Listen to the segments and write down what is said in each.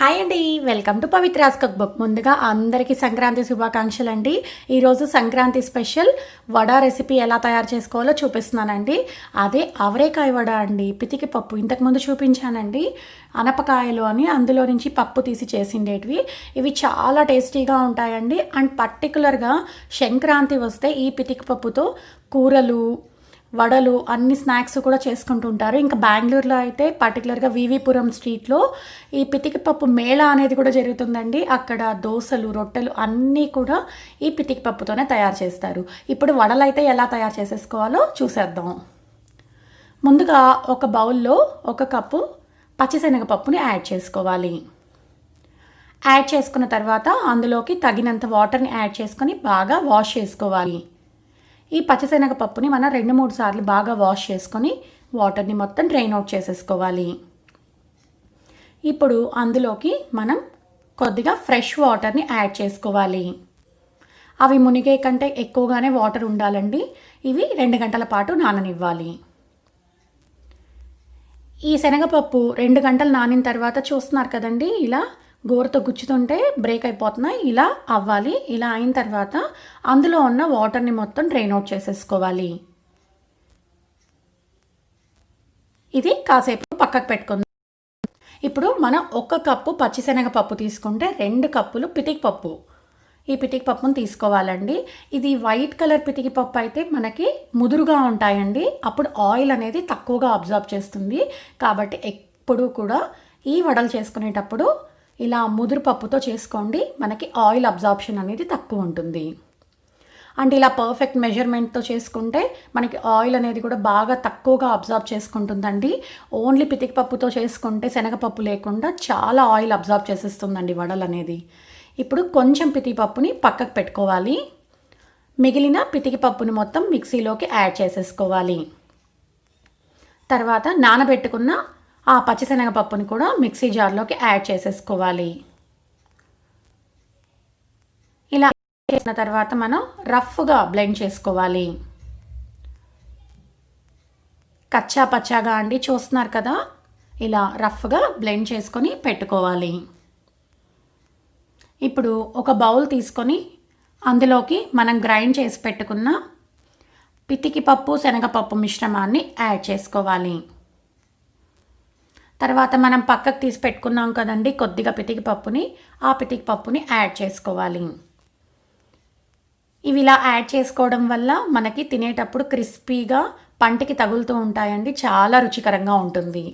Hi అండి, welcome to Pavithra's cookbook. ముందుగా అందరికీ సంక్రాంతి శుభాకాంక్షలు అండి. ఈరోజు సంక్రాంతి స్పెషల్ వడ రెసిపీ ఎలా తయారు చేసుకోవాలో చూపిస్తున్నానండి. అదే అవరేకాయ వడ అండి, పితికి పప్పు. ఇంతకుముందు చూపించానండి అనపకాయలు అని, అందులో నుంచి పప్పు తీసి చేసిండేటివి. ఇవి చాలా టేస్టీగా ఉంటాయండి. అండ్ పర్టికులర్గా సంక్రాంతి వస్తే ఈ పితికి పప్పుతో కూరలు, వడలు, అన్ని స్నాక్స్ కూడా చేసుకుంటూ ఉంటారు. ఇంకా బెంగళూరులో అయితే పర్టికులర్గా వివిపురం స్ట్రీట్లో ఈ పితికి పప్పు మేళా అనేది కూడా జరుగుతుందండి. అక్కడ దోశలు, రొట్టెలు అన్నీ కూడా ఈ పితికి పప్పుతోనే తయారు చేస్తారు. ఇప్పుడు వడలు అయితే ఎలా తయారు చేసేసుకోవాలో చూసేద్దాం. ముందుగా ఒక బౌల్లో 1 కప్పు పచ్చిశనగపప్పుని యాడ్ చేసుకోవాలి. యాడ్ చేసుకున్న తర్వాత అందులోకి తగినంత వాటర్ని యాడ్ చేసుకొని బాగా వాష్ చేసుకోవాలి. ఈ పచ్చిశనగపప్పుని మనం 2-3 సార్లు బాగా వాష్ చేసుకొని వాటర్ని మొత్తం డ్రైన్ అవుట్ చేసేసుకోవాలి. ఇప్పుడు అందులోకి మనం కొద్దిగా ఫ్రెష్ వాటర్ని యాడ్ చేసుకోవాలి. అవి మునిగే కంటే ఎక్కువగానే వాటర్ ఉండాలండి. ఇవి 2 గంటల పాటు నాననివ్వాలి. ఈ శనగపప్పు 2 గంటలు నానిన తర్వాత చూస్తున్నారు కదండి, ఇలా గోరుతో గుచ్చుతుంటే బ్రేక్ అయిపోతున్నాయి. ఇలా అవ్వాలి. ఇలా అయిన తర్వాత అందులో ఉన్న వాటర్ని మొత్తం డ్రైన్ అవుట్ చేసేసుకోవాలి. ఇది కాసేపు పక్కకు పెట్టుకుందాం. ఇప్పుడు మనం 1 కప్పు పచ్చిశనగపప్పు తీసుకుంటే 2 కప్పులు పితికి పప్పు, ఈ పితికి పప్పును తీసుకోవాలండి. ఇది వైట్ కలర్ పితికి పప్పు అయితే మనకి ముదురుగా ఉంటాయండి. అప్పుడు ఆయిల్ అనేది తక్కువగా అబ్జర్వ్ చేస్తుంది. కాబట్టి ఎప్పుడు కూడా ఈ వడలు చేసుకునేటప్పుడు ఇలా ముదురు పప్పుతో చేసుకోండి. మనకి ఆయిల్ అబ్జార్ప్షన్ అనేది తక్కువ ఉంటుంది. అండ్ ఇలా పర్ఫెక్ట్ మెజర్మెంట్తో చేసుకుంటే మనకి ఆయిల్ అనేది కూడా బాగా తక్కువగా అబ్జార్బ్ చేసుకుంటుందండి. ఓన్లీ పితికి పప్పుతో చేసుకుంటే, శనగపప్పు లేకుండా, చాలా ఆయిల్ అబ్జార్బ్ చేసేస్తుందండి వడలు అనేది. ఇప్పుడు కొంచెం పితికి పప్పుని పక్కకు పెట్టుకోవాలి. మిగిలిన పితికి పప్పుని మొత్తం మిక్సీలోకి యాడ్ చేసేసుకోవాలి. తర్వాత నానబెట్టుకున్న ఆ పచ్చిశనగపప్పుని కూడా మిక్సీ జార్లోకి యాడ్ చేసేసుకోవాలి. ఇలా చేసిన తర్వాత మనం రఫ్గా బ్లెండ్ చేసుకోవాలి. కచ్చా పచ్చాగా అండి, చూస్తున్నారు కదా, ఇలా రఫ్గా బ్లెండ్ చేసుకొని పెట్టుకోవాలి. ఇప్పుడు ఒక బౌల్ తీసుకొని అందులోకి మనం గ్రైండ్ చేసి పెట్టుకున్న పితికి పప్పు, శనగపప్పు మిశ్రమాన్ని యాడ్ చేసుకోవాలి. తర్వాత మనం పక్కకు తీసి పెట్టుకున్నాం కదండి కొద్దిగా పితికి పప్పుని, ఆ పితికి పప్పుని యాడ్ చేసుకోవాలి. ఇవి ఇలా యాడ్ చేసుకోవడం వల్ల మనకి తినేటప్పుడు క్రిస్పీగా పంటికి తగులుతూ ఉంటాయండి. చాలా రుచికరంగా ఉంటుంది.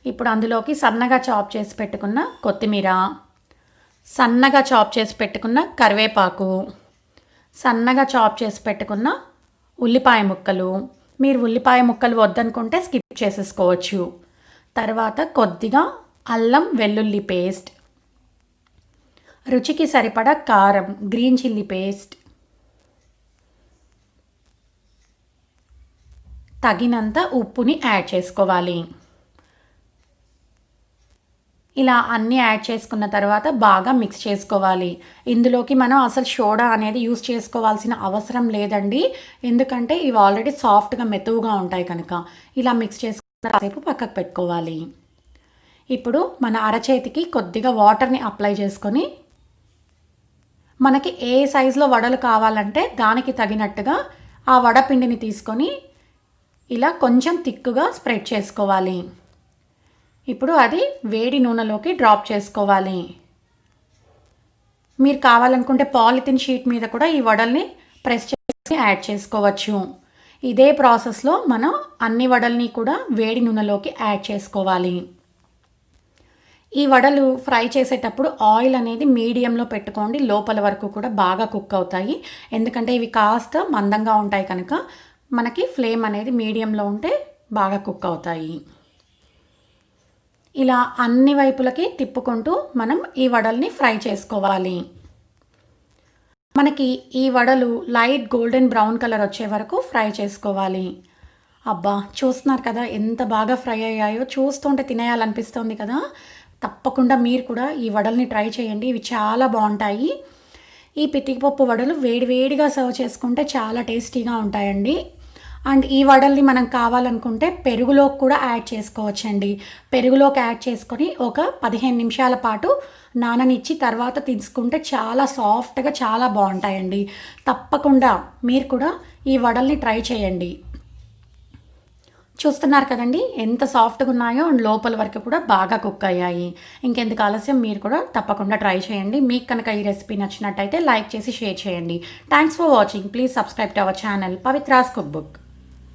ఇప్పుడు అందులోకి సన్నగా చాప్ చేసి పెట్టుకున్న కొత్తిమీర, సన్నగా చాప్ చేసి పెట్టుకున్న కరివేపాకు, సన్నగా చాప్ చేసి పెట్టుకున్న ఉల్లిపాయ ముక్కలు. మీరు ఉల్లిపాయ ముక్కలు వద్దనుకుంటే స్కిప్ చేసేసుకోవచ్చు. తర్వాత కొద్దిగా అల్లం వెల్లుల్లి పేస్ట్, రుచికి సరిపడా కారం, గ్రీన్ చిల్లీ పేస్ట్, తగినంత ఉప్పుని యాడ్ చేసుకోవాలి. ఇలా అన్నీ యాడ్ చేసుకున్న తర్వాత బాగా మిక్స్ చేసుకోవాలి. ఇందులోకి మనం అసలు సోడా అనేది యూస్ చేసుకోవాల్సిన అవసరం లేదండి, ఎందుకంటే ఇవి ఆల్రెడీ సాఫ్ట్గా మెతువుగా ఉంటాయి కనుక. ఇలా మిక్స్ చేసుకున్న కాసేపు పక్కకు పెట్టుకోవాలి. ఇప్పుడు మన అరచేతికి కొద్దిగా వాటర్ని అప్లై చేసుకొని మనకి ఏ సైజులో వడలు కావాలంటే దానికి తగినట్టుగా ఆ వడపిండిని తీసుకొని ఇలా కొంచెం థిక్గా స్ప్రెడ్ చేసుకోవాలి. ఇప్పుడు అది వేడి నూనెలోకి డ్రాప్ చేసుకోవాలి. మీరు కావాలనుకుంటే పాలిథిన్ షీట్ మీద కూడా ఈ వడల్ని ప్రెస్ చేసి యాడ్ చేసుకోవచ్చు. ఇదే ప్రాసెస్లో మనం అన్ని వడల్ని కూడా వేడి నూనెలోకి యాడ్ చేసుకోవాలి. ఈ వడలు ఫ్రై చేసేటప్పుడు ఆయిల్ అనేది మీడియంలో పెట్టుకోండి. లోపల వరకు కూడా బాగా కుక్ అవుతాయి. ఎందుకంటే ఇవి కాస్త మందంగా ఉంటాయి కనుక మనకి ఫ్లేమ్ అనేది మీడియంలో ఉంటే బాగా కుక్ అవుతాయి. ఇలా అన్ని వైపులకి తిప్పుకుంటూ మనం ఈ వడల్ని ఫ్రై చేసుకోవాలి. మనకి ఈ వడలు లైట్ గోల్డెన్ బ్రౌన్ కలర్ వచ్చే వరకు ఫ్రై చేసుకోవాలి. అబ్బా, చూస్తున్నారు కదా ఎంత బాగా ఫ్రై అయ్యాయో, చూస్తుంటే తినేయాలనిపిస్తుంది కదా. తప్పకుండా మీరు కూడా ఈ వడల్ని ట్రై చేయండి. ఇవి చాలా బాగుంటాయి. ఈ పితికి పప్పు వడలు వేడివేడిగా సర్వ్ చేసుకుంటే చాలా టేస్టీగా ఉంటాయండి. అండ్ ఈ వడల్ని మనం కావాలనుకుంటే పెరుగులోకి కూడా యాడ్ చేసుకోవచ్చండి. పెరుగులోకి యాడ్ చేసుకొని ఒక 15 నిమిషాల పాటు నాననిచ్చి తర్వాత తీసుకుంటే చాలా సాఫ్ట్గా చాలా బాగుంటాయండి. తప్పకుండా మీరు కూడా ఈ వడల్ని ట్రై చేయండి. చూస్తున్నారు కదండి ఎంత సాఫ్ట్గా ఉన్నాయో, అండ్ లోపల వరకు కూడా బాగా కుక్ అయ్యాయి. ఇంకెందుకు ఆలస్యం, మీరు కూడా తప్పకుండా ట్రై చేయండి. మీకు కనుక ఈ రెసిపీ నచ్చినట్టయితే లైక్ చేసి షేర్ చేయండి. Thanks for watching. Please subscribe to our channel Pavithra's cook book.